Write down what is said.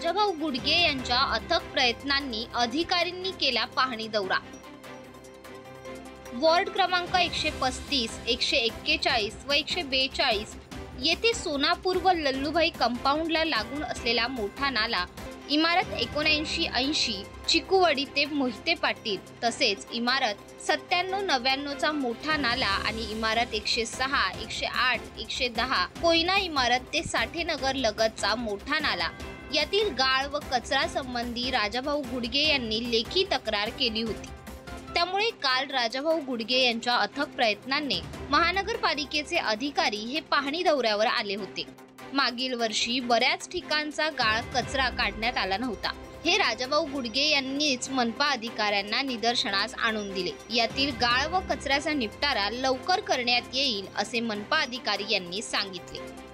राजाभाऊ गुडगे यांच्या अथक प्रयत्नांनी अधिकाऱ्यांनी केला पाहणी दौरा। वॉर्ड क्रमांक 135, 141 व 142 येथे सोनापूर व लल्लूभाई कंपाऊंडला लागून असलेला मोठा नाला, इमारत 7980 चिकूवाडी ते मोहिते पाटील, तसेच इमारत 9799 चा मोठा नाला आणि इमारत 106, 108, 110 कोयना इमारत ते साठेनगर लगतचा मोठा नाला यातील गाळ व कचरा संबंधी राजाभाऊ गुडगे यांनी लेखी तक्रार केली होती। त्यामुळे काल राजाभाऊ गुडगे यांच्या अथक प्रयत्नांनी महानगरपालिकेचे अधिकारी हे पाहणी दौऱ्यावर आले होते। मागील वर्षी बऱ्याच ठिकाणचा गाळ कचरा काढण्यात आला नव्हता, हे राजाभाऊ गुडगे यांनीच मनपा अधिकाऱ्यांना निदर्शनास आणून दिले। यातील गाळ व कचऱ्याचा निपटारा लवकर करण्यात येईल असे मनपा अधिकारी यांनी सांगितले।